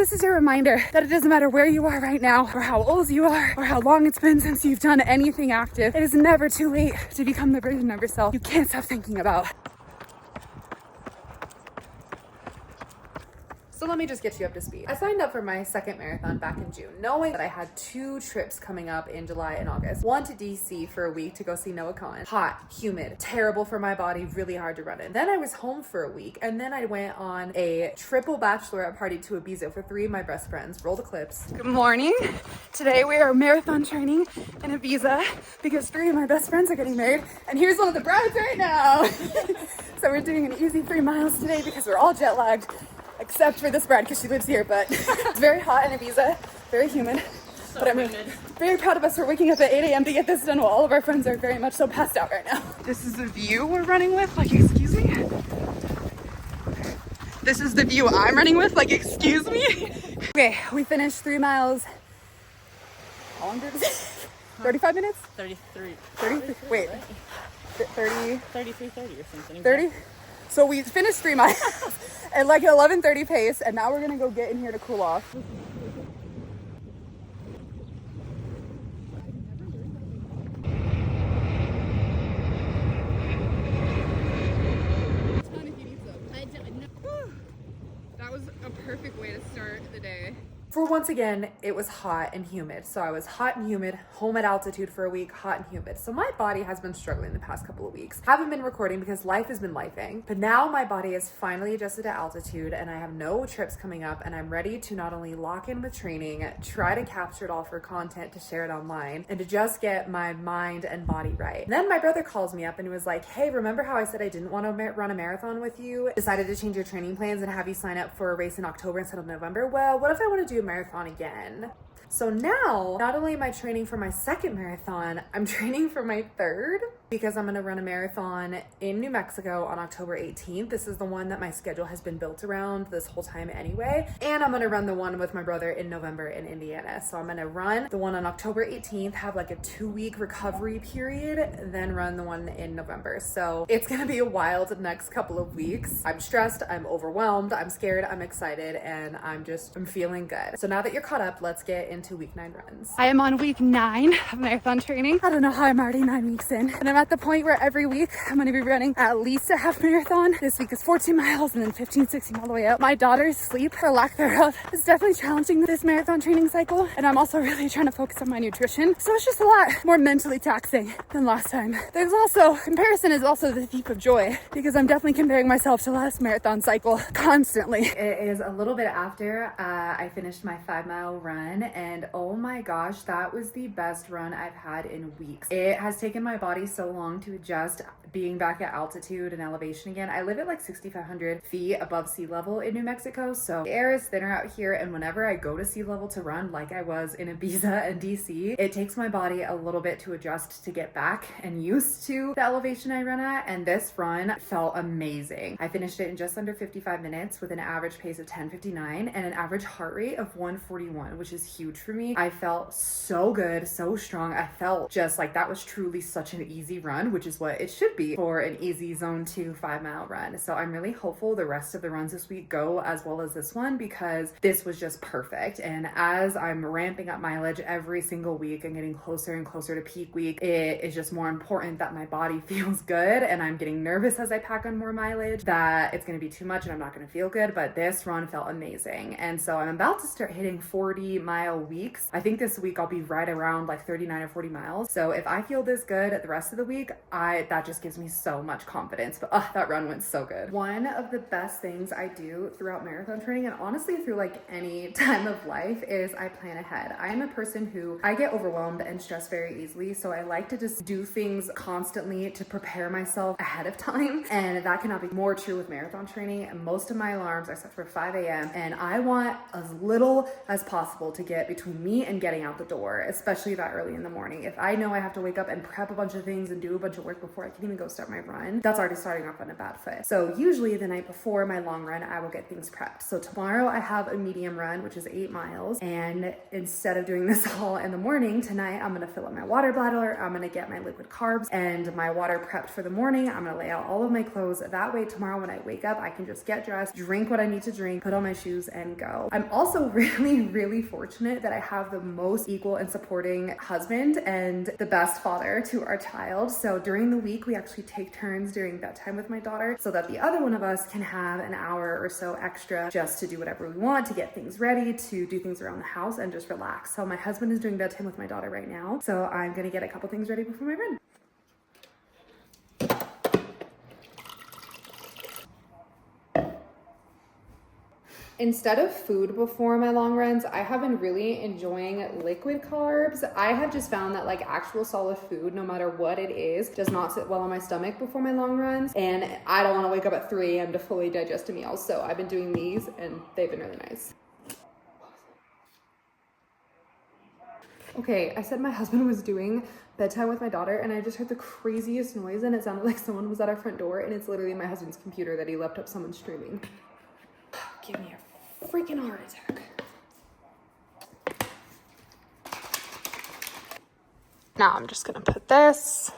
This is your reminder that it doesn't matter where you are right now, or how old you are, or how long it's been since you've done anything active. It is never too late to become the version of yourself you can't stop thinking about. So let me just get you up to speed. I signed up for my second marathon back in June, knowing that I had 2 trips coming up in July and August. One to DC for a week to go see Noah Cohen. Hot, humid, terrible for my body, really hard to run in. Then I was home for a week, and then I went on a triple bachelorette party to Ibiza for 3 of my best friends. Roll the clips. Good morning. Today we are marathon training in Ibiza because 3 of my best friends are getting married, and here's one of the brides right now. So we're doing an easy 3 miles today because we're all jet lagged. Except for this bride because she lives here, but it's very hot in Ibiza, very humid. So but I'm very proud of us for waking up at 8 a.m. to get this done while all of our friends are very much so passed out right now. This is the view we're running with, like, excuse me? This is the view I'm running with, like, excuse me? Okay, we finished 3 miles. How long did it take? 35 minutes? 33. 30? Wait. Right? 30? 33:30 or something. 30? So we finished 3 miles at like 11:30 pace, and now we're gonna go get in here to cool off. That was a perfect way to start the day. For once again, it was hot and humid. So I was hot and humid, home at altitude for a week, hot and humid. So my body has been struggling the past couple of weeks. Haven't been recording because life has been lifing. But now my body is finally adjusted to altitude and I have no trips coming up, and I'm ready to not only lock in with training, try to capture it all for content to share it online, and to just get my mind and body right. And then my brother calls me up and he was like, hey, remember how I said I didn't want to run a marathon with you? Decided to change your training plans and have you sign up for a race in October instead of November. Well, what if I want to do a marathon again? So now, not only am I training for my second marathon, I'm training for my third, because I'm gonna run a marathon in New Mexico on October 18th. This is the one that my schedule has been built around this whole time anyway. And I'm gonna run the one with my brother in November in Indiana. So I'm gonna run the one on October 18th, have like a 2-week recovery period, then run the one in November. So it's gonna be a wild next couple of weeks. I'm stressed, I'm overwhelmed, I'm scared, I'm excited, and I'm feeling good. So now that you're caught up, let's get into week 9 runs. I am on week 9 of marathon training. I don't know how I'm already 9 weeks in, and I'm at the point where every week I'm going to be running at least a half marathon. This week is 14 miles and then 15, 16 all the way up. My daughter's sleep, or lack thereof, is definitely challenging this marathon training cycle, and I'm also really trying to focus on my nutrition. So it's just a lot more mentally taxing than last time. There's also, comparison is also the thief of joy, because I'm definitely comparing myself to last marathon cycle constantly. It is a little bit after I finished my 5-mile run, and oh my gosh, that was the best run I've had in weeks. It has taken my body so long to adjust being back at altitude and elevation again. I live at like 6,500 feet above sea level in New Mexico, so the air is thinner out here, and whenever I go to sea level to run, like I was in Ibiza and DC, it takes my body a little bit to adjust to get back and used to the elevation I run at, and this run felt amazing. I finished it in just under 55 minutes with an average pace of 10:59 and an average heart rate of 141, which is huge for me. I felt so good, so strong. I felt just like that was truly such an easy run, which is what it should be for an easy zone 2 5-mile run. So I'm really hopeful the rest of the runs this week go as well as this one, because this was just perfect. And as I'm ramping up mileage every single week and getting closer and closer to peak week, it is just more important that my body feels good, and I'm getting nervous as I pack on more mileage that it's going to be too much and I'm not going to feel good. But this run felt amazing, and so I'm about to start hitting 40-mile weeks. I think this week I'll be right around like 39 or 40 miles. So if I feel this good the rest of the week, that just gives me so much confidence. But that run went so good. One of the best things I do throughout marathon training, and honestly through like any time of life, is I plan ahead. I am a person who I get overwhelmed and stressed very easily, so I like to just do things constantly to prepare myself ahead of time, and that cannot be more true with marathon training. And most of my alarms are set for 5 a.m. and I want as little as possible to get between me and getting out the door, especially that early in the morning. If I know I have to wake up and prep a bunch of things and do a bunch of work before I can even go start my run, that's already starting off on a bad foot. So usually the night before my long run, I will get things prepped. So tomorrow I have a medium run, which is 8 miles. And instead of doing this all in the morning, tonight I'm gonna fill up my water bladder. I'm gonna get my liquid carbs and my water prepped for the morning. I'm gonna lay out all of my clothes. That way tomorrow when I wake up, I can just get dressed, drink what I need to drink, put on my shoes and go. I'm also really fortunate that I have the most equal and supporting husband and the best father to our child. So during the week, we actually take turns during bedtime with my daughter so that the other one of us can have an hour or so extra just to do whatever we want, to get things ready, to do things around the house and just relax. So my husband is doing bedtime with my daughter right now. So I'm gonna get a couple things ready before my run. Instead of food before my long runs, I have been really enjoying liquid carbs. I have just found that like actual solid food, no matter what it is, does not sit well on my stomach before my long runs. And I don't want to wake up at 3 a.m. to fully digest a meal. So I've been doing these and they've been really nice. Okay, I said my husband was doing bedtime with my daughter and I just heard the craziest noise and it sounded like someone was at our front door and it's literally my husband's computer that he left up someone streaming. Give me a freaking heart attack. Now I'm just gonna put this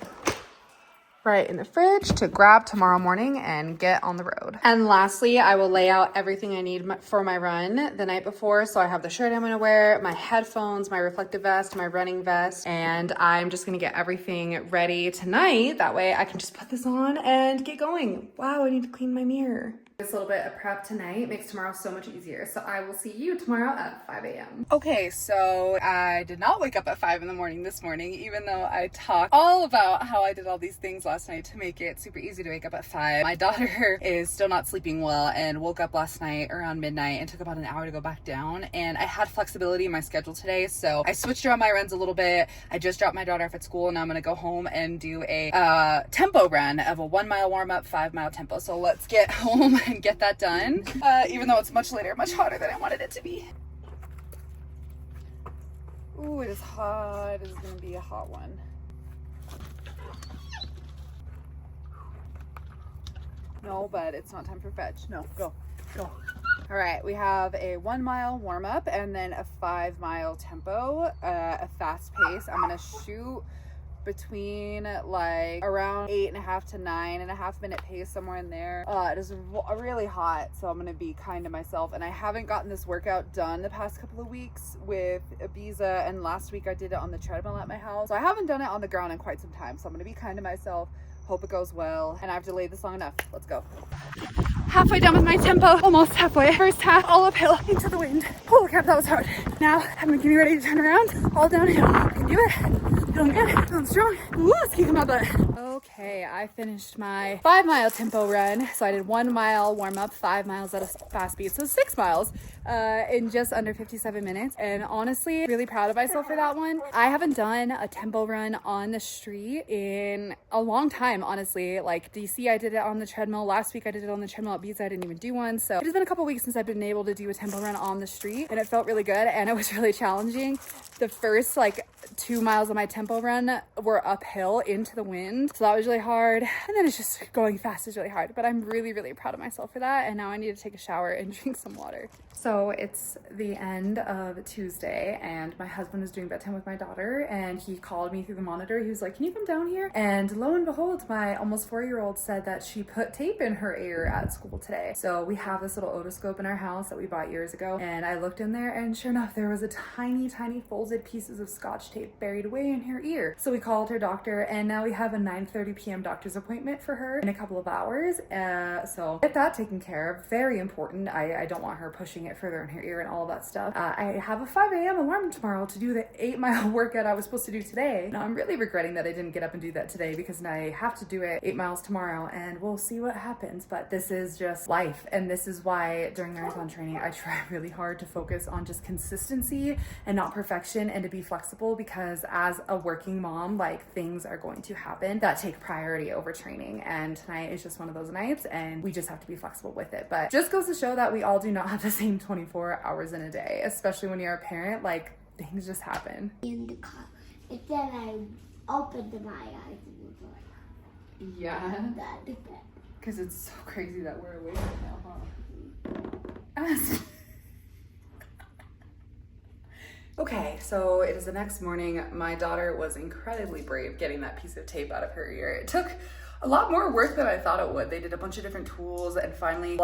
right in the fridge to grab tomorrow morning and get on the road. And lastly, I will lay out everything I need for my run the night before. So I have the shirt I'm gonna wear, my headphones, my reflective vest, my running vest, and I'm just gonna get everything ready tonight. That way I can just put this on and get going. Wow, I need to clean my mirror. This little bit of prep tonight makes tomorrow so much easier. So I will see you tomorrow at 5 a.m. Okay, so I did not wake up at 5 in the morning this morning, even though I talked all about how I did all these things last night to make it super easy to wake up at 5. My daughter is still not sleeping well and woke up last night around midnight and took about an hour to go back down. And I had flexibility in my schedule today, so I switched around my runs a little bit. I just dropped my daughter off at school and now I'm gonna go home and do a tempo run of a 1 mile warm up, 5 mile tempo. So let's get home and get that done, even though it's much later, much hotter than I wanted it to be. Ooh, it is hot. It is gonna be a hot one. No, but it's not time for fetch. No, go. All right, we have a 1 mile warm up and then a 5 mile tempo, a fast pace. I'm gonna shoot between like around 8.5 to 9.5 minute pace, somewhere in there. It is really hot, so I'm gonna be kind to myself. And I haven't gotten this workout done the past couple of weeks with Ibiza, and last week I did it on the treadmill at my house. So I haven't done it on the ground in quite some time, so I'm gonna be kind to myself. Hope it goes well, and I've delayed this long enough. Let's go. Halfway done with my tempo, almost halfway. First half, all uphill into the wind. Holy crap, that was hard. Now I'm gonna get ready to turn around, all downhill. I can do it. Feeling good, feeling strong. Woo, let's kick my butt. Okay, I finished my 5 mile tempo run. So I did 1 mile warm up, 5 miles at a fast speed, so 6 miles in just under 57 minutes. And honestly, really proud of myself for that one. I haven't done a tempo run on the street in a long time, honestly. Like DC, I did it on the treadmill. Last week I did it on the treadmill at Ibiza. I didn't even do one. So it has been a couple weeks since I've been able to do a tempo run on the street, and it felt really good and it was really challenging. The first like 2 miles of my tempo run were uphill into the wind, so that was really hard, and then it's just going fast is really hard. But I'm really proud of myself for that, and now I need to take a shower and drink some water. So it's the end of Tuesday and my husband was doing bedtime with my daughter, and he called me through the monitor. He was like, can you come down here? And lo and behold, my almost 4-year-old said that she put tape in her ear at school today. So we have this little otoscope in our house that we bought years ago, and I looked in there and sure enough, there was a tiny folded pieces of Scotch tape buried away in her ear. So we called her doctor, and now we have a 9:30 p.m. doctor's appointment for her in a couple of hours. So get that taken care of. Very important. I don't want her pushing it further in her ear and all of that stuff. I have a 5 a.m. alarm tomorrow to do the 8 mile workout I was supposed to do today. Now I'm really regretting that I didn't get up and do that today, because I have to do it 8 miles tomorrow, and we'll see what happens. But this is just life, and this is why during marathon training I try really hard to focus on just consistency and not perfection, and to be flexible, because as a working mom, like, things are going to happen that take priority over training, and tonight is just one of those nights, and we just have to be flexible with it. But just goes to show that we all do not have the same 24 hours in a day, especially when you're a parent. Like, things just happen. In the car. And then I opened my eyes and was like, Yeah. that the bed. Because it's so crazy that we're awake right now, huh? Okay, so it is the next morning. My daughter was incredibly brave getting that piece of tape out of her ear. It took a lot more work than I thought it would. They did a bunch of different tools and finally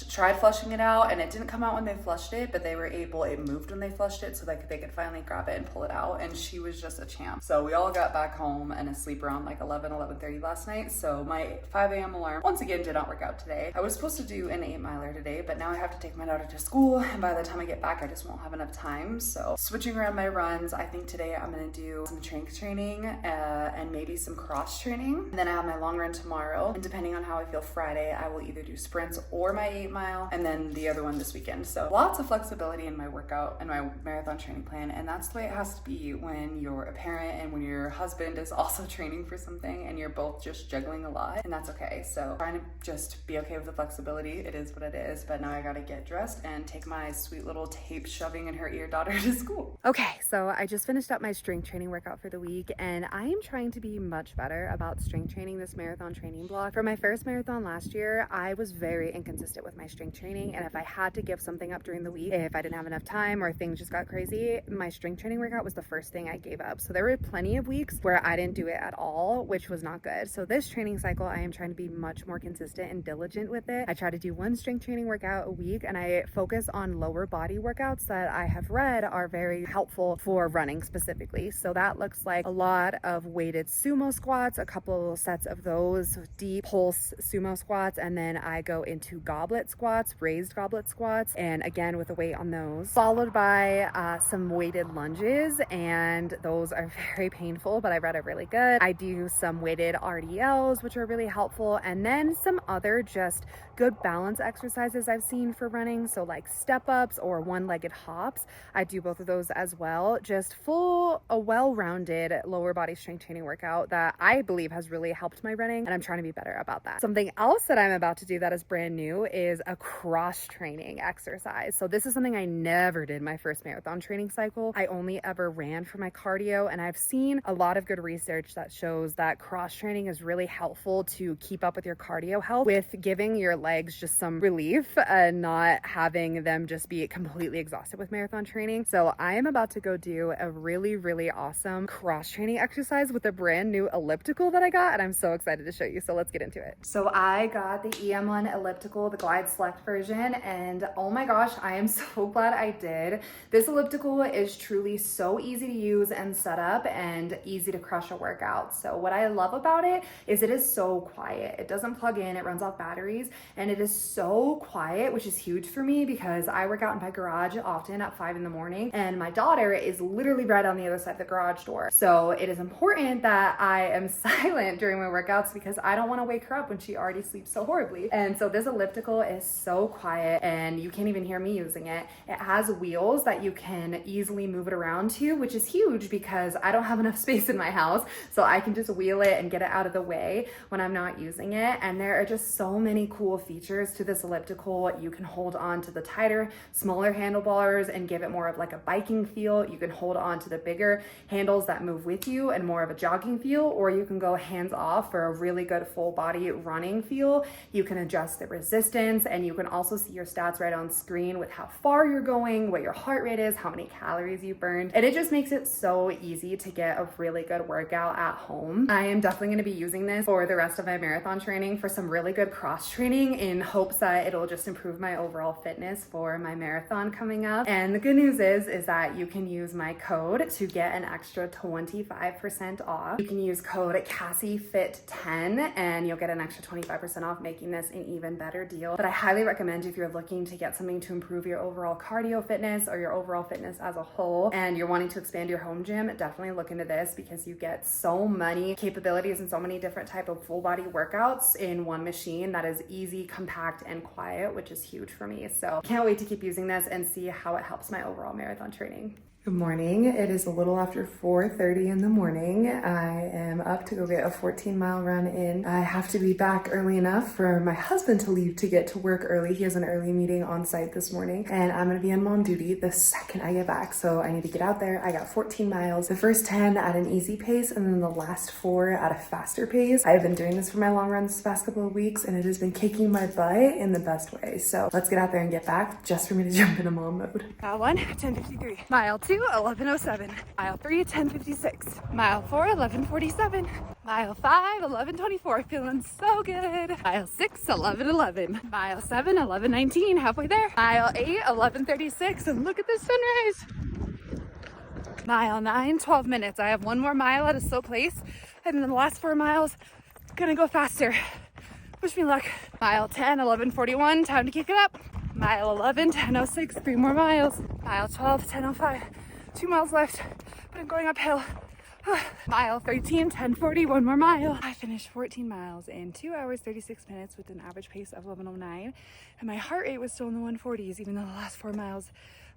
tried flushing it out, and it didn't come out when they flushed it, but it moved when they flushed it so that they could finally grab it and pull it out, and she was just a champ. So we all got back home and asleep around like 11:30 last night, so my 5 a.m. alarm once again did not work out today. I was supposed to do an 8-miler today, but now I have to take my daughter to school, and by the time I get back, I just won't have enough time. So switching around my runs, I think today I'm gonna do some strength training and maybe some cross training. And then I have my long run tomorrow, and depending on how I feel Friday, I will either do sprints or my 8-mile, and then the other one this weekend. So lots of flexibility in my workout and my marathon training plan, and that's the way it has to be when you're a parent and when your husband is also training for something and you're both just juggling a lot, and that's okay. So trying to just be okay with the flexibility. It is what it is, but now I gotta get dressed and take my sweet little tape shoving in her ear daughter to school. Okay, so I just finished up my strength training workout for the week, and I am trying to be much better about strength training this marathon training block. For my first marathon last year, I was very inconsistent with my strength training, and if I had to give something up during the week, if I didn't have enough time or things just got crazy, my strength training workout was the first thing I gave up. So there were plenty of weeks where I didn't do it at all, which was not good. So this training cycle, I am trying to be much more consistent and diligent with it. I try to do one strength training workout a week, and I focus on lower body workouts that I have read are very helpful for running specifically. So that looks like a lot of weighted sumo squats, a couple sets of those deep pulse sumo squats, and then I go into goblet squats, raised goblet squats, and again with a weight on those, followed by some weighted lunges, and those are very painful, but I read it really good. I do some weighted RDLs, which are really helpful, and then some other just good balance exercises I've seen for running, so like step ups or one-legged hops. I do both of those as well. Just a well-rounded lower body strength training workout that I believe has really helped my running, and I'm trying to be better about that. Something else that I'm about to do that is brand new is a cross training exercise. So this is something I never did my first marathon training cycle. I only ever ran for my cardio, and I've seen a lot of good research that shows that cross training is really helpful to keep up with your cardio health with giving your legs just some relief and not having them just be completely exhausted with marathon training. So I am about to go do a really, really awesome cross training exercise with a brand new elliptical that I got, and I'm so excited to show you. So let's get into it. So I got the EM1 elliptical, the Glide Select version, and oh my gosh, I am so glad I did. This elliptical is truly so easy to use and set up and easy to crush a workout. So what I love about it is so quiet. It doesn't plug in, it runs off batteries, and it is so quiet, which is huge for me because I work out in my garage often at 5 in the morning, and my daughter is literally right on the other side of the garage door. So it is important that I am silent during my workouts because I don't want to wake her up when she already sleeps so horribly. And so this elliptical is so quiet, and you can't even hear me using it. It has wheels that you can easily move it around to, which is huge because I don't have enough space in my house, so I can just wheel it and get it out of the way when I'm not using it. And there are just so many cool features to this elliptical. You can hold on to the tighter, smaller handlebars and give it more of like a biking feel. You can hold on to the bigger handles that move with you and more of a jogging feel, or you can go hands off for a really good full body running feel. You can adjust the resistance, and you can also see your stats right on screen with how far you're going, what your heart rate is, how many calories you burned, and it just makes it so easy to get a really good workout at home. I am definitely going to be using this for the rest of my marathon training for some really good cross training in hopes that it'll just improve my overall fitness for my marathon coming up. And the good news is that you can use my code to get an extra 25% off. You can use code CassieFit10 and you'll get an extra 25% off, making this an even better deal. But I highly recommend, if you're looking to get something to improve your overall cardio fitness or your overall fitness as a whole, and you're wanting to expand your home gym, definitely look into this because you get so many capabilities and so many different type of full body workouts in one machine that is easy, compact, and quiet, which is huge for me. So can't wait to keep using this and see how it helps my overall marathon training. Good morning. It is a little after 4:30 in the morning. I am up to go get a 14-mile run run in. I have to be back early enough for my husband to leave to get to work early. He has an early meeting on site this morning, and I'm gonna be on mom duty the second I get back. So I need to get out there. I got 14 miles, the first 10 at an easy pace, and then the last 4 at a faster pace. I've been doing this for my long runs this past couple of weeks, and it has been kicking my butt in the best way. So let's get out there and get back just for me to jump into mom mode. Mile 1, 10:53. Mile 2, 11:07. Mile 3, 10:56. Mile 4, 11:47. Mile 5, 11:24. Feeling so good. Mile 6, 11:11. Mile 7, 11:19. Halfway there. Mile 8, 11:36. And look at this sunrise. Mile 9, 12 minutes. I have one more mile at a slow pace, and then the last 4 miles, gonna go faster. Wish me luck. Mile 10, 11:41. Time to kick it up. Mile 11, 10:06. 3 more miles. Mile 12, 10:05. 2 miles left, but I'm going uphill. Mile 13, 10:40. 1 more mile. I finished 14 miles in 2 hours, 36 minutes with an average pace of 11:09. And my heart rate was still in the 140s, even though the last 4 miles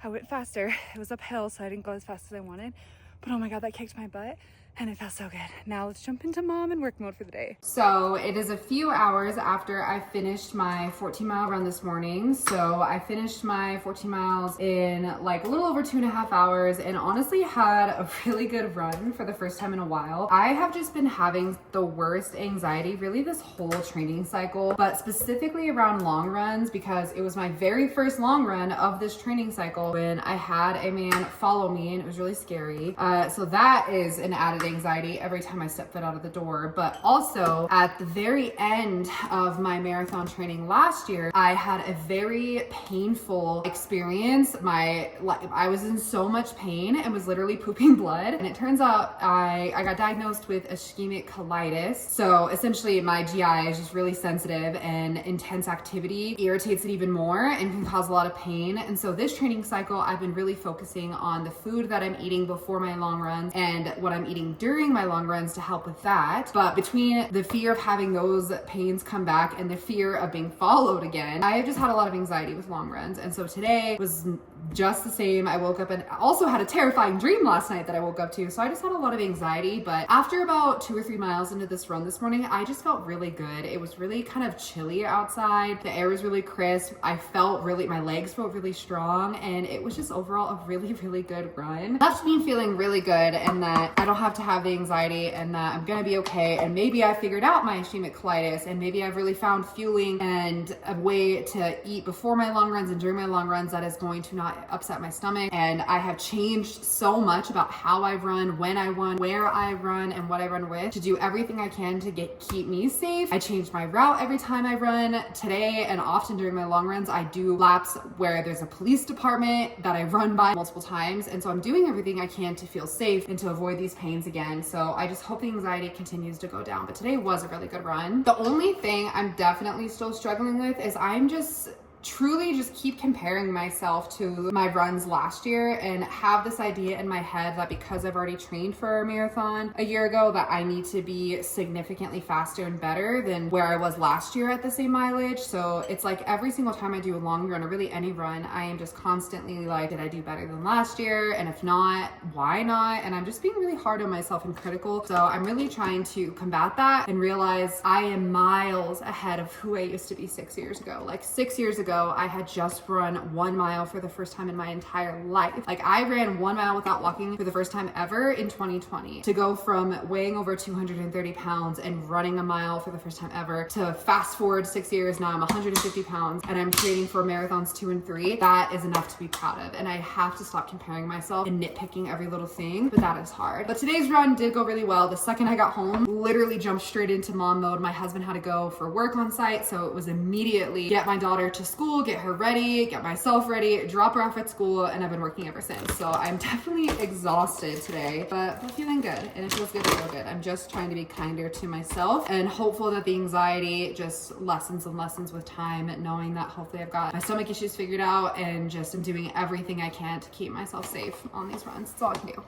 I went faster. It was uphill, so I didn't go as fast as I wanted. But oh my God, that kicked my butt. And it felt so good. Now let's jump into mom and work mode for the day. So it is a few hours after I finished my 14-mile run this morning. So I finished my 14 miles in like a little over 2.5 hours, and honestly had a really good run for the first time in a while. I have just been having the worst anxiety really this whole training cycle, but specifically around long runs, because it was my very first long run of this training cycle when I had a man follow me, and it was really scary. So that is an added anxiety every time I step foot out of the door. But also at the very end of my marathon training last year, I had a very painful experience. I was in so much pain and was literally pooping blood, and it turns out I got diagnosed with ischemic colitis. So essentially my GI is just really sensitive, and intense activity irritates it even more and can cause a lot of pain. And so this training cycle, I've been really focusing on the food that I'm eating before my long runs and what I'm eating during my long runs to help with that. But between the fear of having those pains come back and the fear of being followed again, I have just had a lot of anxiety with long runs. And so today was just the same. I woke up and also had a terrifying dream last night that I woke up to. So I just had a lot of anxiety. But after about 2 or 3 miles into this run this morning, I just felt really good. It was really kind of chilly outside. The air was really crisp. I felt really, my legs felt really strong, and it was just overall a really, really good run. Left me feeling really good, and that I don't have to have the anxiety, and that I'm gonna be okay. And maybe I figured out my ischemic colitis, and maybe I've really found fueling and a way to eat before my long runs and during my long runs that is going to not upset my stomach. And I have changed so much about how I run, when I run, where I run, and what I run with, to do everything I can to keep me safe. I change my route every time I run. Today and often during my long runs, I do laps where there's a police department that I run by multiple times. And so I'm doing everything I can to feel safe and to avoid these pains again. So I just hope the anxiety continues to go down. But today was a really good run. The only thing I'm definitely still struggling with is I'm just truly just keep comparing myself to my runs last year, and have this idea in my head that because I've already trained for a marathon a year ago, that I need to be significantly faster and better than where I was last year at the same mileage. So it's like every single time I do a long run, or really any run, I am just constantly like, did I do better than last year? And if not, why not? And I'm just being really hard on myself and critical. So I'm really trying to combat that and realize I am miles ahead of who I used to be 6 years ago. Like 6 years ago, I had just run 1 mile for the first time in my entire life. Like I ran 1 mile without walking for the first time ever in 2020. To go from weighing over 230 pounds and running a mile for the first time ever, to fast forward 6 years, now I'm 150 pounds and I'm training for marathons 2 and 3. That is enough to be proud of. And I have to stop comparing myself and nitpicking every little thing, but that is hard. But today's run did go really well. The second I got home, literally jumped straight into mom mode. My husband had to go for work on site, so it was immediately get my daughter to school, get her ready, get myself ready, drop her off at school, and I've been working ever since. So I'm definitely exhausted today, but I'm feeling good, and it feels good to feel good. I'm just trying to be kinder to myself and hopeful that the anxiety just lessens and lessens with time, knowing that hopefully I've got my stomach issues figured out, and just am doing everything I can to keep myself safe on these runs. That's all I can do.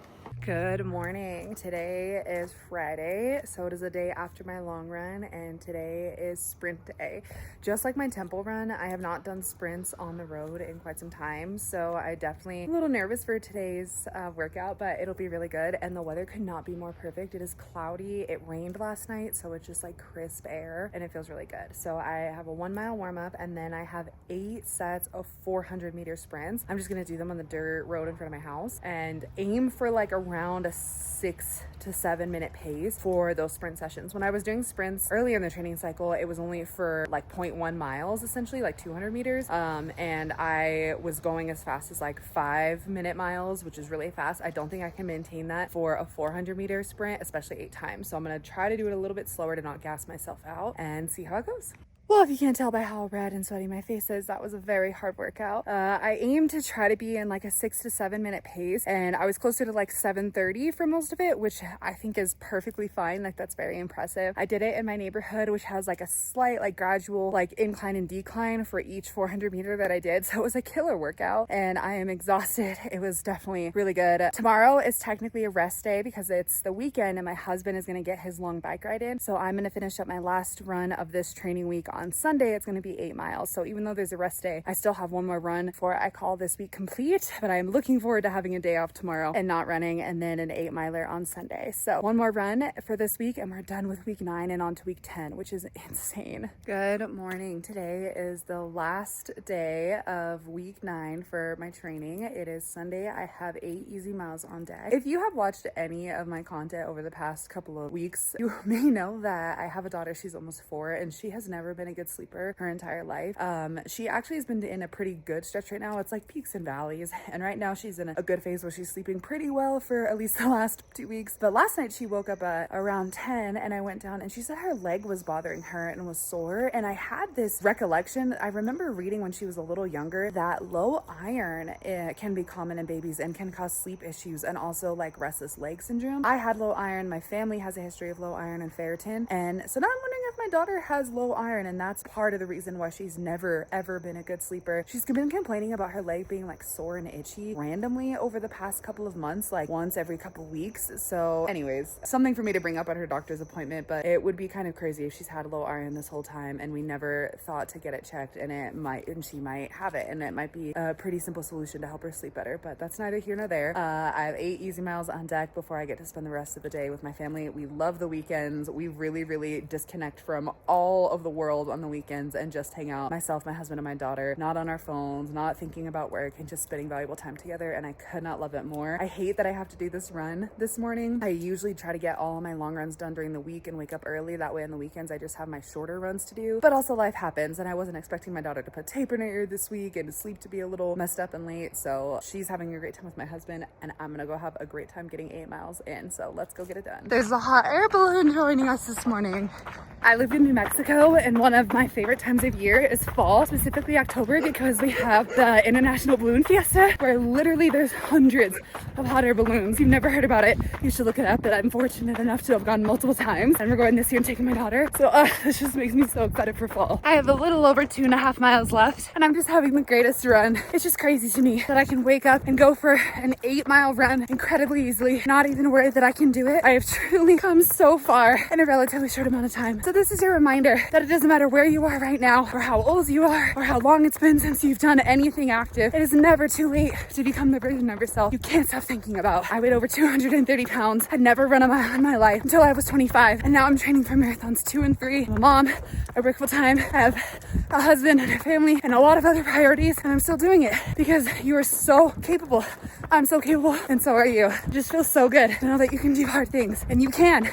Good morning. Today is Friday, so it is a day after my long run, and today is sprint day. Just like my temple run, I have not done sprints on the road in quite some time, so I definitely am a little nervous for today's workout, but it'll be really good. And the weather could not be more perfect. It is cloudy. It rained last night, so it's just like crisp air, and it feels really good. So I have a 1 mile warm up, and then I have 8 sets of 400-meter sprints. I'm just gonna do them on the dirt road in front of my house and aim for like around a 6 to 7 minute pace for those sprint sessions. When I was doing sprints earlier in the training cycle, it was only for like 0.1 miles, essentially like 200 meters. And I was going as fast as like 5-minute miles, which is really fast. I don't think I can maintain that for a 400-meter sprint, especially 8 times. So I'm gonna try to do it a little bit slower to not gas myself out and see how it goes. Well, if you can't tell by how red and sweaty my face is, that was a very hard workout. I aimed to try to be in like a 6 to 7 minute pace, and I was closer to like 7:30 for most of it, which I think is perfectly fine. Like, that's very impressive. I did it in my neighborhood, which has like a slight like gradual like incline and decline for each 400 meter that I did. So it was a killer workout, and I am exhausted. It was definitely really good. Tomorrow is technically a rest day because it's the weekend and my husband is going to get his long bike ride in. So I'm going to finish up my last run of this training week on Sunday. It's going to be 8 miles. So even though there's a rest day, I still have one more run before I call this week complete, but I'm looking forward to having a day off tomorrow and not running, and then an 8 miler on Sunday. So one more run for this week and we're done with week 9 and on to week 10, which is insane. Good morning. Today is the last day of week 9 for my training. It is Sunday. I have 8 easy miles on deck. If you have watched any of my content over the past couple of weeks, you may know that I have a daughter. She's almost 4 and she has never been a good sleeper her entire life. She actually has been in a pretty good stretch right now. It's like peaks and valleys, and right now she's in a good phase where she's sleeping pretty well for at least the last 2 weeks. But last night she woke up at around 10 and I went down and she said her leg was bothering her and was sore, and I had this recollection. I remember reading when she was a little younger that low iron can be common in babies and can cause sleep issues and also like restless leg syndrome. I had low iron. My family has a history of low iron and ferritin, and so now I'm wondering if my daughter has low iron, and that's part of the reason why she's never ever been a good sleeper. She's been complaining about her leg being like sore and itchy randomly over the past couple of months, like once every couple weeks. So anyways, something for me to bring up at her doctor's appointment, but it would be kind of crazy if she's had low iron this whole time and we never thought to get it checked, and she might have it, and it might be a pretty simple solution to help her sleep better, but that's neither here nor there. I have 8 easy miles on deck before I get to spend the rest of the day with my family. We love the weekends. We really disconnect from all of the world on the weekends and just hang out, myself, my husband, and my daughter, not on our phones, not thinking about work, and just spending valuable time together, and I could not love it more. I hate that I have to do this run this morning. I usually try to get all of my long runs done during the week and wake up early. That way on the weekends I just have my shorter runs to do, but also life happens, and I wasn't expecting my daughter to put tape in her ear this week and sleep to be a little messed up and late. So she's having a great time with my husband, and I'm gonna go have a great time getting 8 miles in. So let's go get it done. There's a hot air balloon joining us this morning. I live in New Mexico, and one of my favorite times of year is fall, specifically October, because we have the International Balloon Fiesta, where literally there's hundreds of hot air balloons. If you've never heard about it, you should look it up, but I'm fortunate enough to have gone multiple times, and we're going this year and taking my daughter. So this just makes me so excited for fall. I have a little over 2.5 miles left, and I'm just having the greatest run. It's just crazy to me that I can wake up and go for an 8-mile run incredibly easily, not even worried that I can do it. I have truly come so far in a relatively short amount of time. So this is your reminder that it doesn't matter where you are right now, or how old you are, or how long it's been since you've done anything active. It is never too late to become the version of yourself you can't stop thinking about. I weighed over 230 pounds, had never run a mile in my life until I was 25, and now I'm training for marathons 2 and 3. I'm a mom, I work full time, I have a husband and a family and a lot of other priorities, and I'm still doing it because you are so capable. I'm so capable, and so are you. It just feels so good to know that you can do hard things, and you can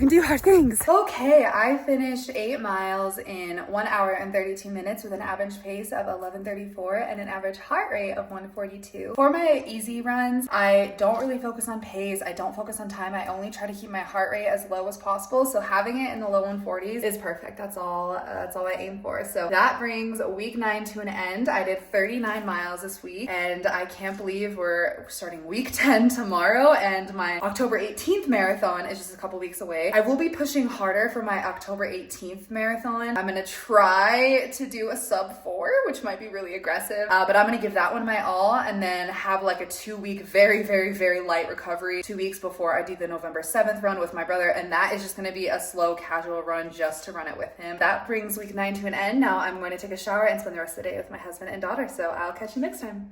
do hard things. Okay, I finished 8 miles in 1 hour and 32 minutes with an average pace of 11:34 and an average heart rate of 142. For my easy runs, I don't really focus on pace. I don't focus on time. I only try to keep my heart rate as low as possible. So having it in the low 140s is perfect. That's all I aim for. So that brings week 9 to an end. I did 39 miles this week, and I can't believe we're starting week 10 tomorrow, and my October 18th marathon is just a couple weeks away. I will be pushing harder for my October October 18th marathon. I'm gonna try to do a sub 4, which might be really aggressive, but I'm gonna give that one my all and then have like a 2-week very, very, very light recovery 2 weeks before I do the November 7th run with my brother. And that is just gonna be a slow, casual run just to run it with him. That brings week 9 to an end. Now I'm going to take a shower and spend the rest of the day with my husband and daughter. So I'll catch you next time.